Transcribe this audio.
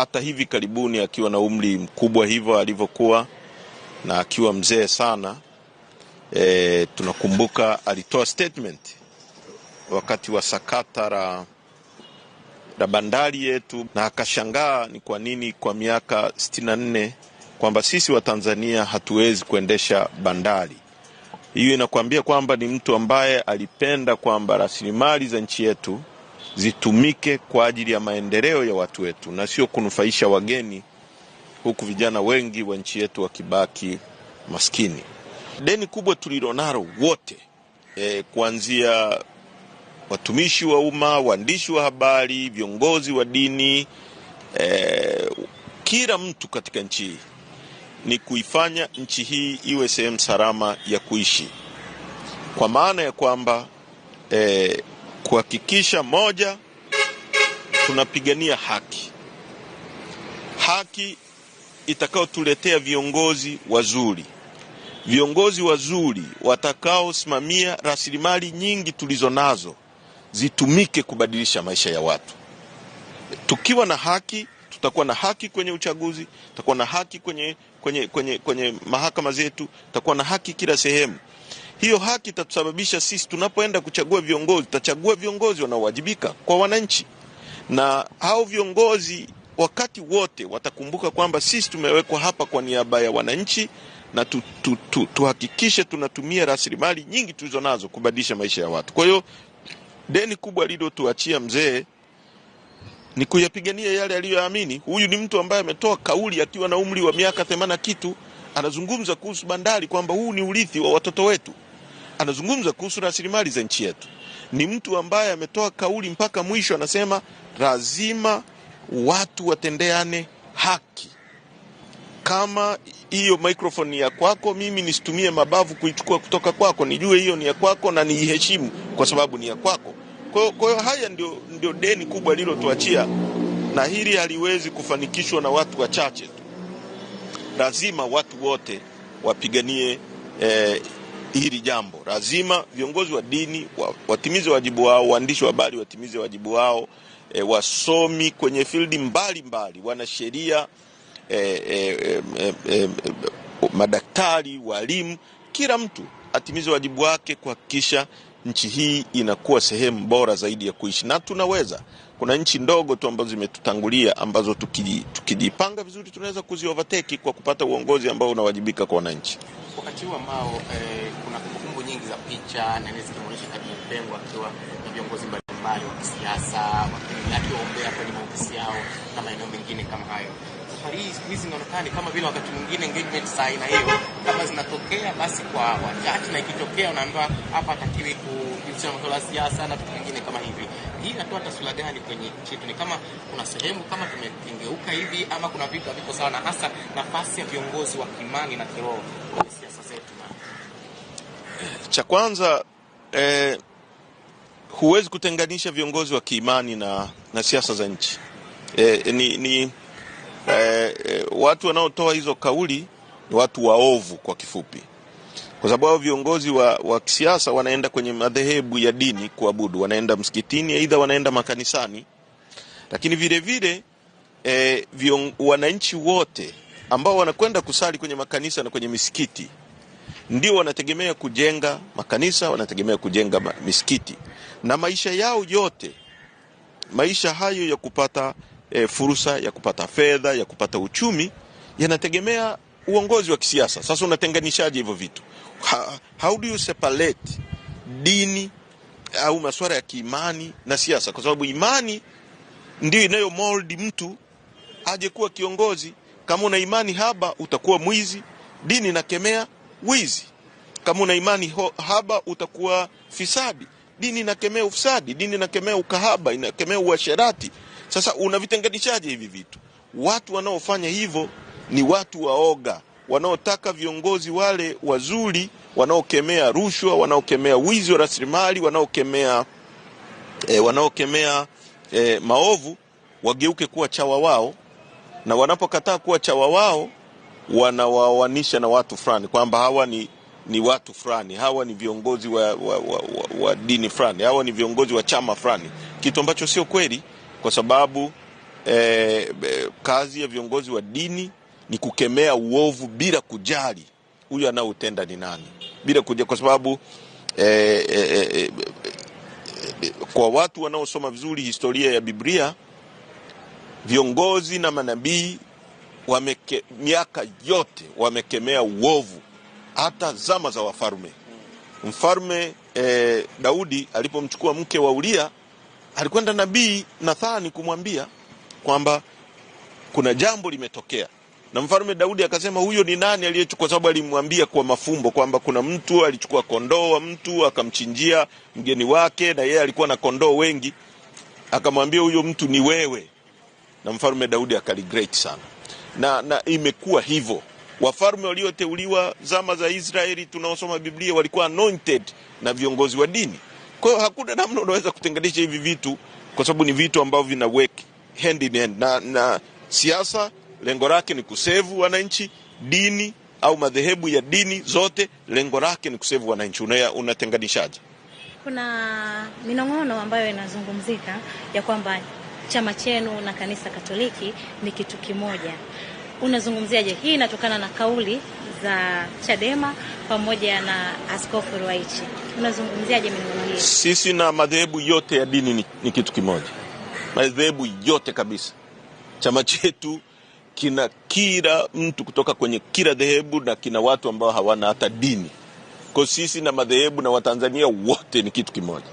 hata hivi karibuni akiwa na umri mkubwa hivyo alivyokuwa na akiwa mzee sana, tunakumbuka alitoa statement wakati wa sakata la bandari yetu, na akashangaa ni kwa nini kwa miaka 64 kwamba sisi wa Tanzania hatuwezi kuendesha bandari. Hiyo inakuambia kwamba ni mtu ambaye alipenda kwamba rasilimali za nchi yetu zitumike kwa ajili ya maendeleo ya watu wetu na sio kunufaisha wageni, huku vijana wengi wa nchi yetu wakibaki maskini. Deni kubwa tulilonalo wote, kuanzia watumishi wa umma, waandishi wa habari, viongozi wa dini, kila mtu katika nchi hii, ni kuifanya nchi hii iwe sehemu salama ya kuishi. Kwa maana ya kwamba kuhakikisha, moja, tunapigania haki. Haki itakayotuletea viongozi wazuri. Viongozi wazuri watakaosimamia rasilimali nyingi tulizo nazo zitumike kubadilisha maisha ya watu. Tukiwa na haki, tutakuwa na haki kwenye uchaguzi, tutakuwa na haki kwenye mahakama zetu, tutakuwa na haki kila sehemu. Hiyo haki itatusababisha sisi tunapoenda kuchagua viongozi, tutachagua viongozi wanaowajibika kwa wananchi. Na hao viongozi wakati wote watakumbuka kwamba sisi tumewekwa hapa kwa niaba ya wananchi, na tuhakikishe tunatumia rasilimali nyingi tulizo nazo kubadilisha maisha ya watu. Kwa hiyo deni kubwa alilotuachia mzee ni kuyapigania yale aliyoamini. Huyu ni mtu ambaye ametoa kauli akiwa na umri wa miaka 80 kitu, anazungumza kuhusu bandari kwamba huu ni urithi wa watoto wetu. Anazungumza kuhusu rasilimali za nchi yetu. Ni mtu ambaye ametoa kauli mpaka mwisho, anasema lazima watu watendeane haki. Kama hiyo microphone ya kwako, mimi nisitumie mabavu kuichukua kutoka kwako, nijue hiyo ni ya kwako na niiheshimu kwa sababu ni ya kwako. Kwa hiyo haya ndio deni kubwa lilotuachia, na hili haliwezi kufanikishwa na watu wachache tu. Lazima watu wote wapiganie hili jambo. Lazima viongozi wa dini watimize wajibu wao, waandishi wa habari watimize wajibu wao, wasomi kwenye field mbalimbali, wanasheria, madaktari, walimu, kila mtu atimize wajibu wake kuhakikisha nchi hii inakuwa sehemu bora zaidi ya kuishi. Na tunaweza. Kuna nchi ndogo tu ambazo zimetutangulia ambazo tukijipanga vizuri tunaweza kuziovertake kwa kupata uongozi ambao unawajibika kwa wananchi. Wakati huu ambao kuna kumbukumbu nyingi za picha na zikionyesha Kadia Mpengo akiwa na viongozi mbalimbali wa kisiasa wakiombea kwenye maofisi yao na maeneo mengine kama hayo. Hizi zinaonekana kama vile wakati mwingine engagement sign hiyo kama zinatokea basi kwa wachache, na ikitokea unaambiwa hapa hatakiwi kujihusisha na masuala ya siasa na vitu vingine kama hivi. Hii inatoa taswira gani kwenye nchi yetu? Ni kama kuna sehemu kama tumekengeuka hivi, ama kuna vitu haviko sawa, na hasa nafasi ya viongozi wa kimani na kiroho kwenye siasa zetu? Cha kwanza, huwezi kutenganisha viongozi wa kiimani na siasa za nchi. Watu wanaotoa hizo kauli ni watu waovu kwa kifupi, kwa sababu viongozi wa kisiasa wanaenda kwenye madhehebu ya dini kuabudu, wanaenda msikitini aidha wanaenda makanisani. Lakini vile vile wananchi wote ambao wanakwenda kusali kwenye makanisa na kwenye misikiti ndio wanategemea kujenga makanisa, wanategemea kujenga misikiti, na maisha yao yote, maisha hayo ya kupata fursa, ya kupata fedha, ya kupata uchumi, yanategemea uongozi wa kisiasa. Sasa unatenganishaje hivyo vitu? How do you separate dini au masuala ya kiimani na siasa? Kwa sababu imani ndio inayo mold mtu aje kuwa kiongozi. Kama una imani haba utakuwa mwizi, dini inakemea wizi. Kama una imani haba utakuwa fisadi, dini inakemea ufisadi, dini inakemea ukahaba, inakemea uasherati. Sasa unavitenganishaje hivi vitu? Watu wanaofanya hivyo ni watu waoga, wanaotaka viongozi wale wazuri, wanaokemea rushwa, wanaokemea wizi wa rasilimali, wanaokemea maovu, wageuke kuwa chawa wao. Na wanapokataa kuwa chawa wao, wanawawanisha na watu fulani kwamba hawa ni watu fulani, hawa ni viongozi wa dini fulani, hawa ni viongozi wa chama fulani, kitu ambacho sio kweli. Kwa sababu kazi ya viongozi wa dini ni kukemea uovu bila kujali huyu anaotenda ni nani, bila kujali, kwa sababu kwa watu wanaosoma vizuri historia ya Biblia, viongozi na manabii miaka yote wamekemea uovu, hata zama za wafalme. Mfalme Daudi alipomchukua mke wa Uria, alikwenda nabii Nathani kumwambia kwamba kuna jambo limetokea, na mfalme Daudi akasema huyo ni nani aliyechukua, sababu alimwambia kwa mafumbo kwamba kuna mtu alichukua kondoo wa mtu akamchinjia mgeni wake, na yeye alikuwa na kondoo wengi, akamwambia huyo mtu ni wewe. Na mfalme Daudi akaregret sana, na imekuwa hivyo. Wafalme walioteuliwa zama za Israeli tunaosoma Biblia walikuwa anointed na viongozi wa dini. Kwa hiyo hakuna namna unaweza kutenganisha hivi vitu, kwa sababu ni vitu ambavyo vina work hand in hand. Na siasa lengo lake ni kusevu wananchi, dini au madhehebu ya dini zote lengo lake ni kusevu wananchi. Unatenganishaje? Kuna minong'ono ambayo inazungumzika ya kwamba chama chenu na kanisa Katoliki ni kitu kimoja. Unazungumziaje? Hii inatokana na kauli za Chadema pamoja na Askofu Ruwaichi. Unazungumziaje minong'ono hii? Sisi na madhehebu yote ya dini ni kitu kimoja. Madhehebu yote kabisa. Chama chetu kina kila mtu kutoka kwenye kila dhehebu, na kina watu ambao hawana hata dini. Kwa sisi na madhehebu na Watanzania wote ni kitu kimoja.